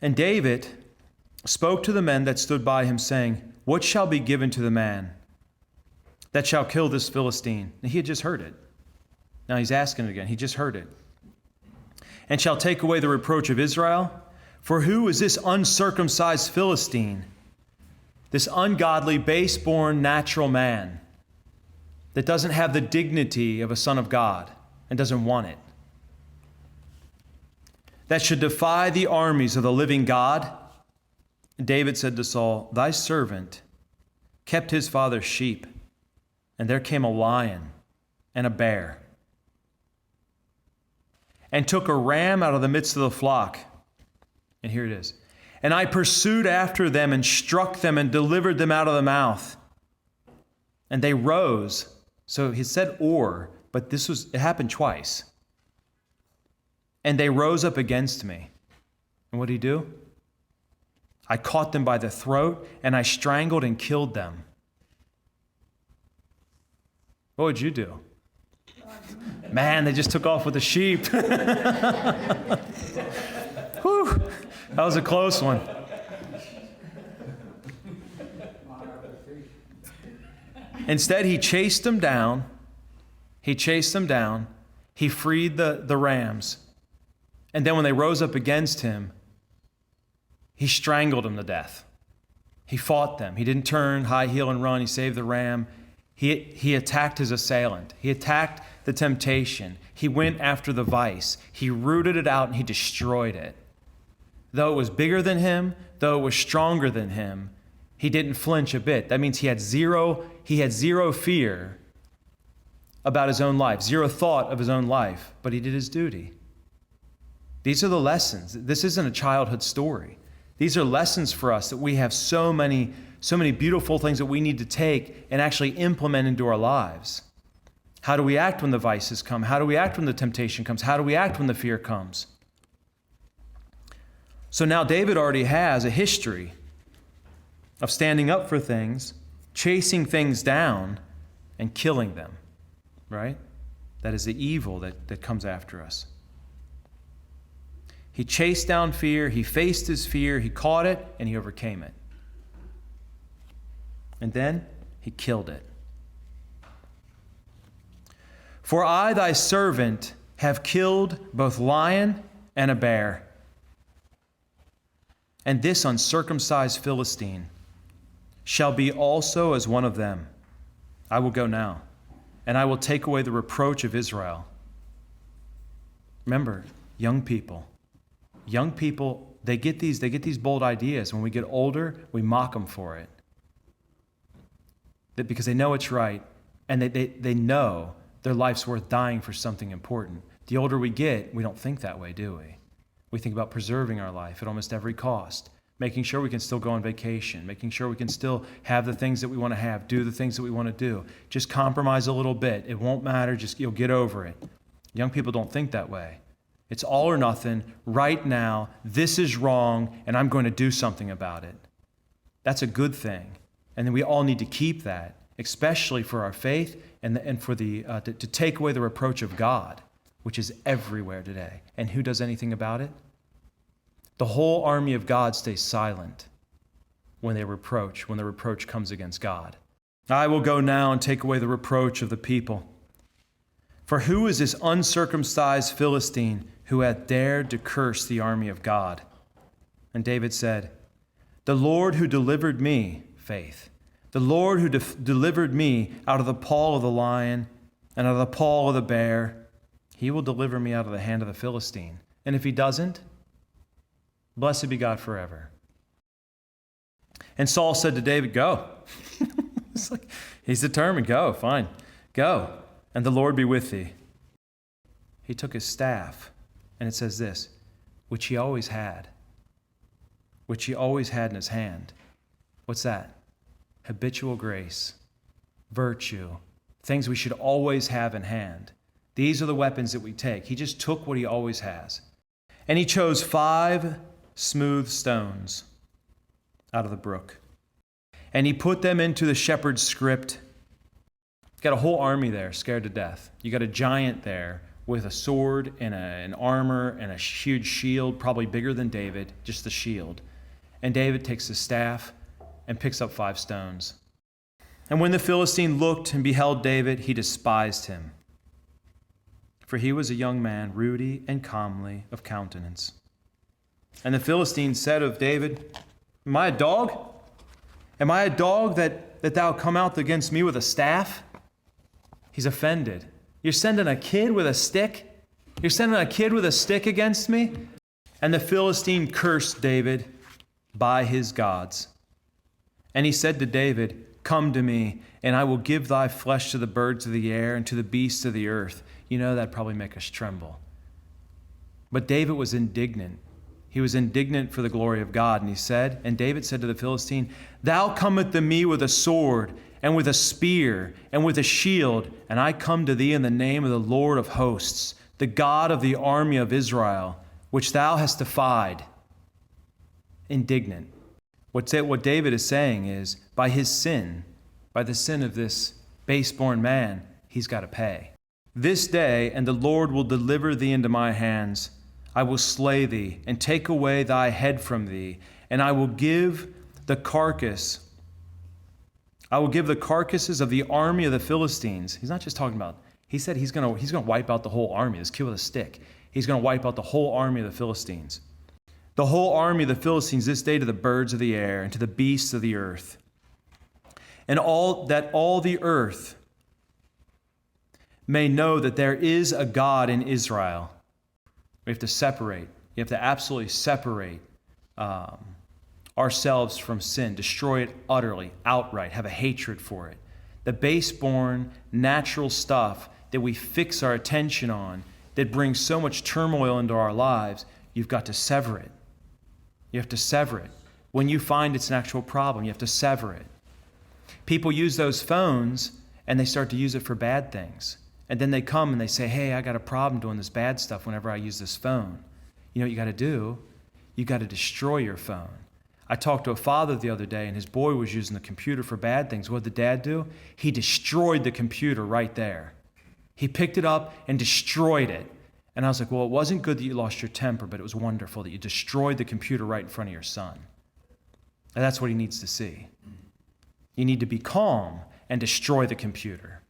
And David spoke to the men that stood by him, saying, what shall be given to the man that shall kill this Philistine? And he had just heard it. Now he's asking it again. He just heard it. And shall take away the reproach of Israel? For who is this uncircumcised Philistine, this ungodly, base-born, natural man that doesn't have the dignity of a son of God and doesn't want it, that should defy the armies of the living God? And David said to Saul, thy servant kept his father's sheep, and there came a lion and a bear, and took a ram out of the midst of the flock. And here it is. And I pursued after them and struck them and delivered them out of the mouth. And they rose. So he said or, but it happened twice. And they rose up against me. And what did he do? I caught them by the throat, and I strangled and killed them. What would you do? Man, they just took off with the sheep. Whew, that was a close one. Instead, he chased them down. He freed the rams. And then when they rose up against him, he strangled them to death. He fought them. He didn't turn, high heel and run. He saved the ram. He attacked his assailant. He attacked the temptation. He went after the vice. He rooted it out and he destroyed it. Though it was bigger than him, though it was stronger than him, he didn't flinch a bit. That means he had zero fear about his own life, zero thought of his own life, but he did his duty. These are the lessons. This isn't a childhood story. These are lessons for us that we have so many beautiful things that we need to take and actually implement into our lives. How do we act when the vices come? How do we act when the temptation comes? How do we act when the fear comes? So now David already has a history of standing up for things, chasing things down, and killing them, right? That is the evil that comes after us. He chased down fear, he faced his fear, he caught it, and he overcame it. And then he killed it. For I, thy servant, have killed both lion and a bear, and this uncircumcised Philistine shall be also as one of them. I will go now, and I will take away the reproach of Israel. Remember, young people, they get these bold ideas. When we get older, we mock them for it. Because they know it's right, and they know their life's worth dying for something important. The older we get, we don't think that way, do we? We think about preserving our life at almost every cost, making sure we can still go on vacation, making sure we can still have the things that we want to have, do the things that we want to do. Just compromise a little bit. It won't matter. You'll get over it. Young people don't think that way. It's all or nothing. Right now, this is wrong, and I'm going to do something about it. That's a good thing. And then we all need to keep that, especially for our faith and for to take away the reproach of God, which is everywhere today. And who does anything about it? The whole army of God stays silent when the reproach comes against God. I will go now and take away the reproach of the people. For who is this uncircumcised Philistine who hath dared to curse the army of God? And David said, the Lord who delivered me, faith, the Lord who delivered me out of the paw of the lion and out of the paw of the bear, he will deliver me out of the hand of the Philistine. And if he doesn't, blessed be God forever. And Saul said to David, go. He's determined. Go, fine. Go, and the Lord be with thee. He took his staff, and it says this, which he always had in his hand. What's that? Habitual grace, virtue, things we should always have in hand. These are the weapons that we take. He just took what he always has. And he chose 5 smooth stones out of the brook. And he put them into the shepherd's script. Got a whole army there, scared to death. You got a giant there, with a sword and an armor and a huge shield, probably bigger than David, just the shield. And David takes his staff and picks up 5 stones. And when the Philistine looked and beheld David, he despised him, for he was a young man, ruddy and comely of countenance. And the Philistine said of David, Am I a dog? Am I a dog that thou come out against me with a staff? He's offended. You're sending a kid with a stick? You're sending a kid with a stick against me? And the Philistine cursed David by his gods. And he said to David, Come to me, and I will give thy flesh to the birds of the air and to the beasts of the earth. You know, that'd probably make us tremble. But David was indignant. He was indignant for the glory of God. And David said to the Philistine, Thou comest to me with a sword and with a spear and with a shield, and I come to thee in the name of the Lord of hosts, the God of the army of Israel, which thou hast defied. Indignant. What David is saying is, by his sin, by the sin of this base-born man, he's got to pay. This day, and the Lord will deliver thee into my hands. I will slay thee, and take away thy head from thee, and I will give the carcasses of the army of the Philistines. He's not just talking about, he said he's going to wipe out the whole army, this kid with a stick. He's going to wipe out the whole army of the Philistines. The whole army of the Philistines this day to the birds of the air and to the beasts of the earth. And all the earth may know that there is a God in Israel. We have to separate. You have to absolutely separate ourselves from sin, destroy it utterly, outright, have a hatred for it. The base-born, natural stuff that we fix our attention on that brings so much turmoil into our lives, you've got to sever it. You have to sever it. When you find it's an actual problem, you have to sever it. People use those phones and they start to use it for bad things. And then they come and they say, Hey, I got a problem doing this bad stuff whenever I use this phone. You know what you got to do? You got to destroy your phone. I talked to a father the other day and his boy was using the computer for bad things. What did the dad do? He destroyed the computer right there. He picked it up and destroyed it. And I was like, well, it wasn't good that you lost your temper, but it was wonderful that you destroyed the computer right in front of your son. And that's what he needs to see. You need to be calm and destroy the computer.